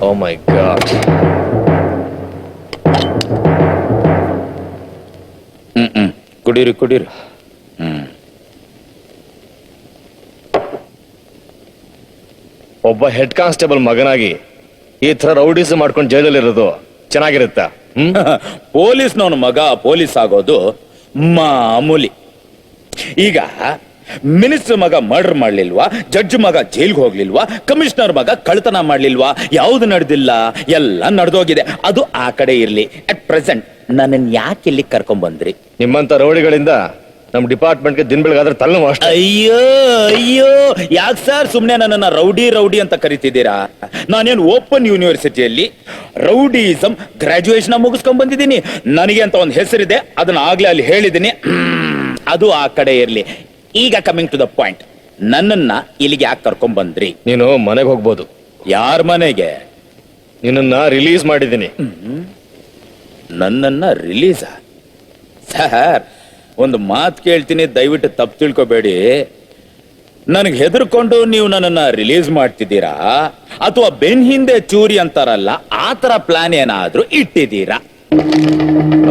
ಓ ಮೈ god. ಕುಡೀರಿ ಕುಡೀರಿ. ಒಬ್ಬ ಹೆಡ್ ಕಾನ್ಸ್ಟೇಬಲ್ ಮಗನಾಗಿ ಈ ತರ ರೌಡೀಸ್ ಮಾಡ್ಕೊಂಡು ಜೈಲಲ್ಲಿರೋದು ಚೆನ್ನಾಗಿರುತ್ತಾ? ಪೊಲೀಸ್ನವನ ಮಗ ಪೊಲೀಸ್ ಆಗೋದು ಮಾಮೂಲಿ. ಈಗ ಮಿನಿಸ್ಟರ್ ಮಗ ಮರ್ಡರ್ ಮಾಡ್ಲಿಲ್ವಾ, ಜಡ್ಜ್ ಮಗ ಜೈಲ್ಗೆ ಹೋಗ್ಲಿಲ್ವಾ, ಕಮಿಷನರ್ ಮಗ ಕಳ್ತನ ಮಾಡ್ಲಿಲ್ವಾ? ಯಾವ್ದು ನಡೆದಿಲ್ಲ, ಎಲ್ಲ ನಡೆದೋಗಿದೆ. ಅದು ಆ ಕಡೆ ಇರ್ಲಿ. ಅಟ್ ಪ್ರೆಸೆಂಟ್ ನನ್ನನ್ನು ಯಾಕೆ ಇಲ್ಲಿ ಕರ್ಕೊಂಡ್ ಬಂದ್ರಿ? ನಿಮ್ಮಂತ ರೌಡಿಗಳಿಂದ ನಮ್ ಡಿಪಾರ್ಟ್ಮೆಂಟ್ಗೆ ದಿನ ಬೆಳಗಾದ್ರೆ ತಲೆನೋವು ಅಷ್ಟೇ. ಅಯ್ಯೋ ಅಯ್ಯೋ, ಯಾಕೆ ಸರ್ ಸುಮ್ನೆ ನನ್ನನ್ನ ರೌಡಿ ರೌಡಿ ಅಂತ ಕರಿತಿದ್ದೀರಾ? ನಾನೇನು ಓಪನ್ ಯೂನಿವರ್ಸಿಟಿಯಲ್ಲಿ ರೌಡಿಸಮ್ ಗ್ರಾಜುಯೇಷನ್ ಮುಗಿಸ್ಕೊಂಡ್ ಬಂದಿದ್ದೀನಿ. ನನಗೆ ಅಂತ ಒಂದು ಹೆಸರಿದೆ, ಅದನ್ನ ಆಗ್ಲೇ ಅಲ್ಲಿ ಹೇಳಿದ್ದೀನಿ. ಅದು ಆ ಕಡೆ ಇರ್ಲಿ. ಈಗ ಕಮಿಂಗ್ ಟು ದ ಪಾಯಿಂಟ್, ನನ್ನನ್ನ ಇಲ್ಲಿಗೆ ಯಾಕೆ ಕರ್ಕೊಂಡ್ ಬಂದ್ರಿ? ನೀನು ಮನೆಗೆ ಹೋಗ್ಬೋದು. ಯಾರ ಮನೆಗೆ? ನಿನ್ನನ್ನ ರಿಲೀಸ್ ಮಾಡಿದ್ದೀನಿ. ನನ್ನನ್ನ ರಿಲೀಸ್? ಸರ್, ಒಂದು ಮಾತು ಕೇಳ್ತೀನಿ, ದಯವಿಟ್ಟು ತಪ್ಪು ತಿಳ್ಕೊಬೇಡಿ. ನನಗೆ ಹೆದರ್ಕೊಂಡು ನೀವು ನನ್ನನ್ನ ರಿಲೀಸ್ ಮಾಡ್ತಿದ್ದೀರಾ, ಅಥವಾ ಬೆನ್ ಹಿಂದೆ ಚೂರಿ ಅಂತಾರಲ್ಲ ಆ ತರ ಪ್ಲಾನ್ ಏನಾದ್ರೂ ಇಟ್ಟಿದ್ದೀರಾ?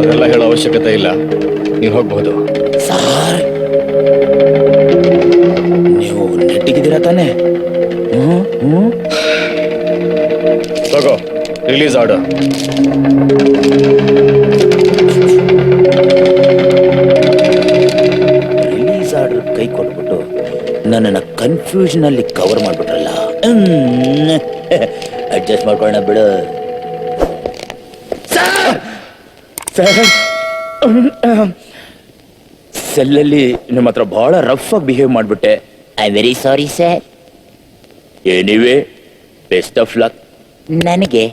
ಅದೆಲ್ಲ ಹೇಳೋ ಅವಶ್ಯಕತೆ ಇಲ್ಲ, ನೀನು ಹೋಗ್ಬಹುದು. ಸರ್, ನೀವು ನೆಟ್ಟಿಗಿದ್ದೀರಾ ತಾನೆ? ತಗೋ ರಿಲೀಸ್ ಆರ್ಡರ್. ರಿಲೀಸ್ ಆರ್ಡರ್ ಕೈ ಕೊಟ್ಬಿಟ್ಟು ನನ್ನನ್ನ ಕನ್ಫ್ಯೂಷನ್ ಅಲ್ಲಿ ಕವರ್ ಮಾಡ್ಬಿಟ್ರಲ್ಲ. ಅಡ್ಜಸ್ಟ್ ಮಾಡ್ಕೊಳ್ಳೋಣ ಬಿಡು. ಸೆಲ್ಲಲ್ಲಿ ನಿಮ್ಮ ಹತ್ರ ಬಹಳ ರಫ್ ಆಗಿ ಬಿಹೇವ್ ಮಾಡ್ಬಿಟ್ಟೆ. I very sorry sir. Anyway, best of luck. ನನಗೆ